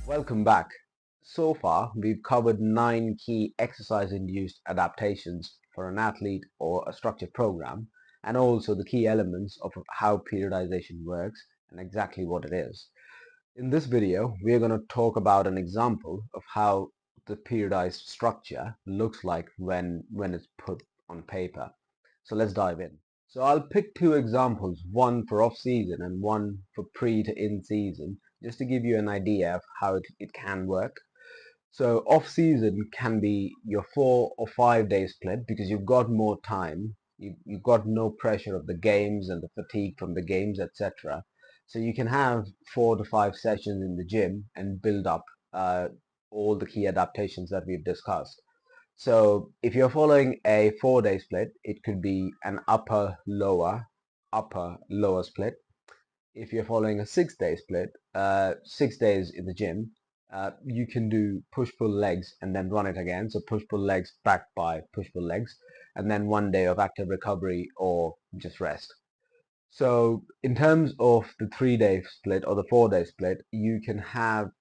Welcome back. So far, we've covered 9 key exercise-induced adaptations for an athlete or a structured program, and also the key elements of how periodization works and exactly what it is. In this video, we are going to talk about an example of how the periodized structure looks like when it's put on paper. So let's dive in. So I'll pick two examples, one for off-season and one for pre to in-season, just to give you an idea of how it can work. So off-season can be your 4 or 5 day split because you've got more time. You've got no pressure of the games and the fatigue from the games, etc. So you can have 4 to 5 sessions in the gym and build up all the key adaptations that we've discussed. So if you're following a 4 day split, it could be an upper lower split. If you're following a 6 day split, 6 days in the gym, you can do push-pull legs and then run it again. So push-pull legs backed by push-pull legs, and then 1 day of active recovery or just rest. So in terms of the 3 day split or the 4 day split, you can have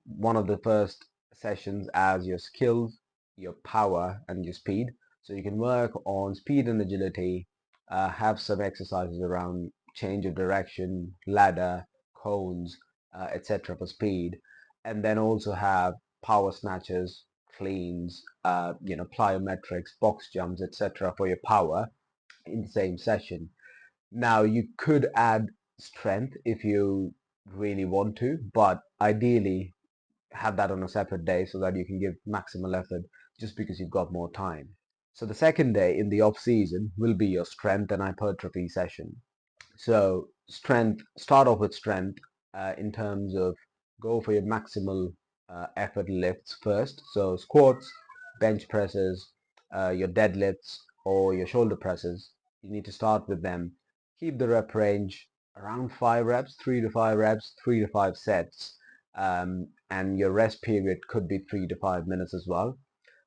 one of the first sessions as your skills, your power, and your speed. So you can work on speed and agility, have some exercises around change of direction, ladder, cones, etc. for speed, and then also have power snatches, cleans, plyometrics, box jumps, etc. for your power in the same session. Now you could add strength if you really want to, but ideally have that on a separate day so that you can give maximal effort just because you've got more time. So the second day in the off season will be your strength and hypertrophy session. So start off with strength in terms of go for your maximal effort lifts first. So squats, bench presses, your deadlifts or your shoulder presses. You need to start with them. Keep the rep range around 5 reps, 3 to 5 reps, 3 to 5 sets. And your rest period could be 3 to 5 minutes as well.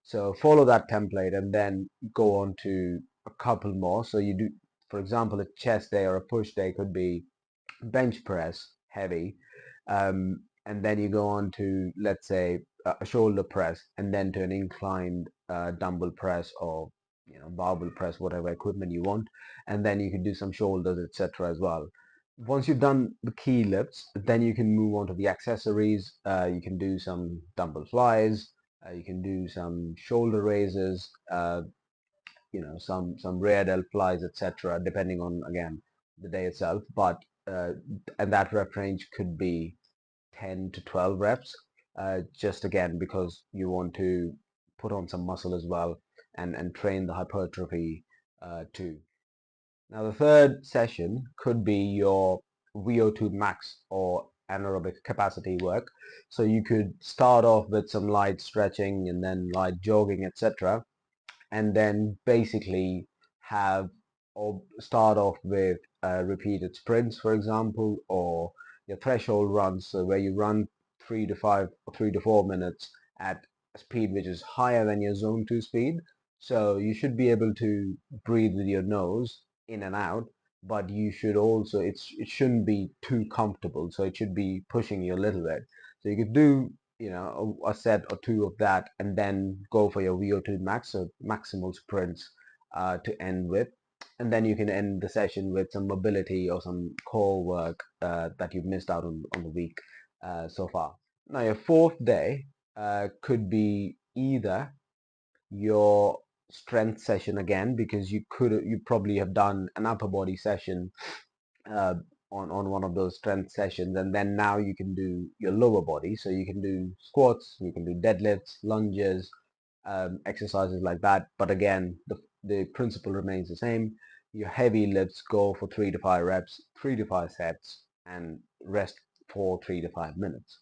So follow that template and then go on to a couple more. So you do, for example, a chest day or a push day could be bench press heavy, and then you go on to, let's say, a shoulder press, and then to an inclined dumbbell press or barbell press, whatever equipment you want, and then you can do some shoulders, etc. as well. Once you've done the key lifts, then you can move on to the accessories. You can do some dumbbell flies. You can do some shoulder raises. Some rear delt flies, etc. Depending on again the day itself. But and that rep range could be 10 to 12 reps. Just again because you want to put on some muscle as well and train the hypertrophy too. Now the third session could be your VO2 max or anaerobic capacity work. So you could start off with some light stretching and then light jogging, etc. And then basically have or start off with repeated sprints, for example, or your threshold runs, so where you run 3 to 5 or 3 to 4 minutes at a speed which is higher than your zone 2 speed. So you should be able to breathe with your nose in and out, but you should also, it shouldn't be too comfortable, so it should be pushing you a little bit. So you could do a set or two of that and then go for your VO2 max, so maximal sprints to end with. And then you can end the session with some mobility or some core work that you've missed out on the week so far. Now your fourth day could be either your strength session again, because you probably have done an upper body session uh, on one of those strength sessions, and then now you can do your lower body. So you can do squats, you can do deadlifts, lunges, exercises like that. But again, the principle remains the same. Your heavy lifts go for 3 to 5 reps, 3 to 5 sets, and rest for 3 to 5 minutes.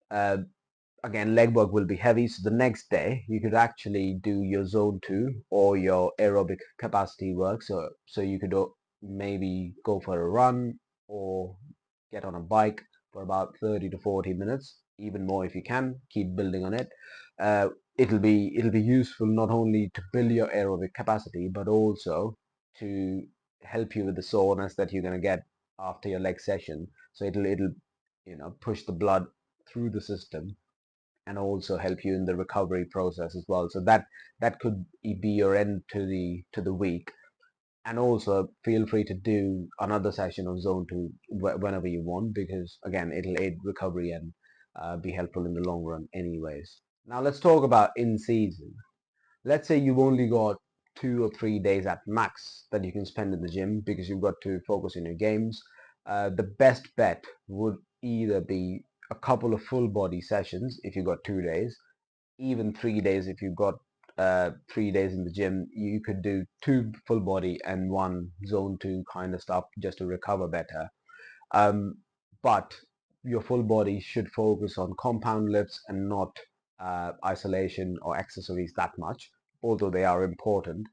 Uh, Again, leg work will be heavy, so the next day you could actually do your zone 2 or your aerobic capacity work. So you could maybe go for a run or get on a bike for about 30 to 40 minutes, even more if you can. Keep building on it. uh, it'll be useful not only to build your aerobic capacity, but also to help you with the soreness that you're going to get after your leg session. So it'll push the blood through the system and also help you in the recovery process as well. So that could be your end to the week. And also feel free to do another session of zone 2 whenever you want, because again it'll aid recovery and be helpful in the long run anyways. Now let's talk about in season. Let's say you've only got 2 or 3 days at max that you can spend in the gym because you've got to focus on your games. The best bet would either be a couple of full body sessions if you've got 2 days, even 3 days if you've got 3 days in the gym. You could do 2 full body and 1 zone 2 kind of stuff just to recover better. Um, but your full body should focus on compound lifts and not isolation or accessories that much, although they are important.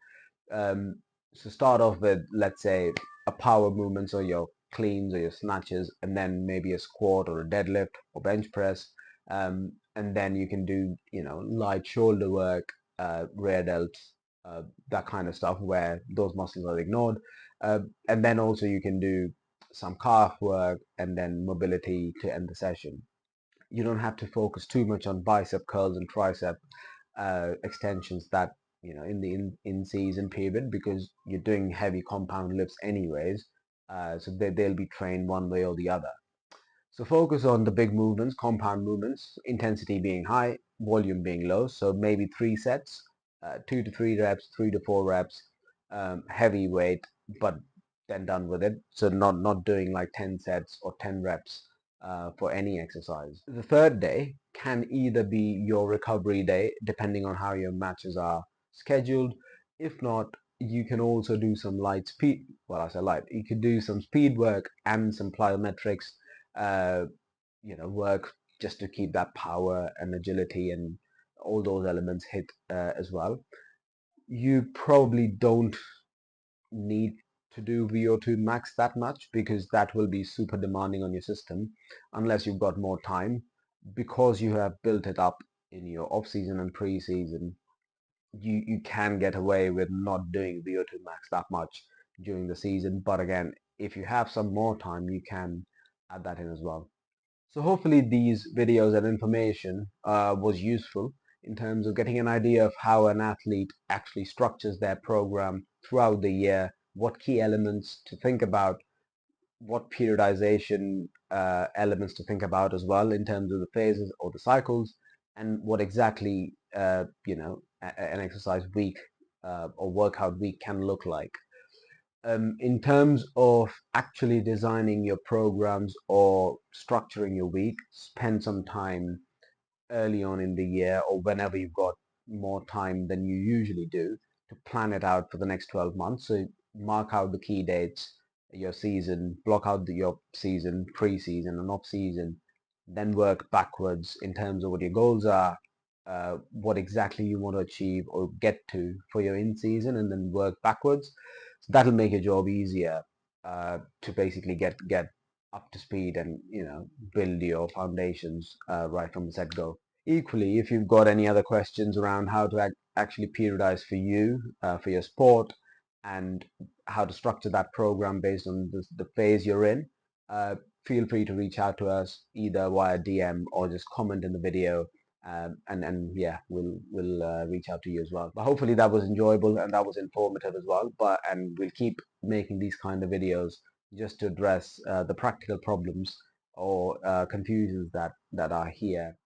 Um, so start off with, let's say, a power movements or your cleans or your snatches, and then maybe a squat or a deadlift or bench press. And then you can do, light shoulder work, rear delts, that kind of stuff where those muscles are ignored. And then also you can do some calf work and then mobility to end the session. You don't have to focus too much on bicep curls and tricep extensions that in the in season period, because you're doing heavy compound lifts anyways, so they'll be trained one way or the other. So focus on the big movements, compound movements, intensity being high, volume being low. So maybe 3 sets, 2 to 3 reps, 3 to 4 reps, heavy weight, but then done with it. So not doing like 10 sets or 10 reps for any exercise. The third day can either be your recovery day, depending on how your matches are scheduled. If not, you can also do some light speed. Well, I say light. You could do some speed work and some plyometrics uh, work just to keep that power and agility and all those elements hit as well. You probably don't need to do VO2 max that much, because that will be super demanding on your system unless you've got more time, because you have built it up in your off season and pre-season. You can get away with not doing VO2 max that much during the season, but again, if you have some more time, you can add that in as well. So hopefully these videos and information was useful in terms of getting an idea of how an athlete actually structures their program throughout the year, what key elements to think about, what periodization elements to think about as well in terms of the phases or the cycles, and what exactly an exercise week or workout week can look like. In terms of actually designing your programs or structuring your week, spend some time early on in the year or whenever you've got more time than you usually do to plan it out for the next 12 months. So mark out the key dates, your season, block out your season, pre-season and off-season, then work backwards in terms of what your goals are, what exactly you want to achieve or get to for your in-season, and then work backwards. So that'll make your job easier to basically get up to speed and build your foundations right from the set go. Equally, if you've got any other questions around how to actually periodize for you, for your sport, and how to structure that program based on the phase you're in, uh, feel free to reach out to us either via DM or just comment in the video, and yeah, we'll reach out to you as well. But hopefully that was enjoyable and that was informative as well. And we'll keep making these kind of videos just to address the practical problems or confusions that are here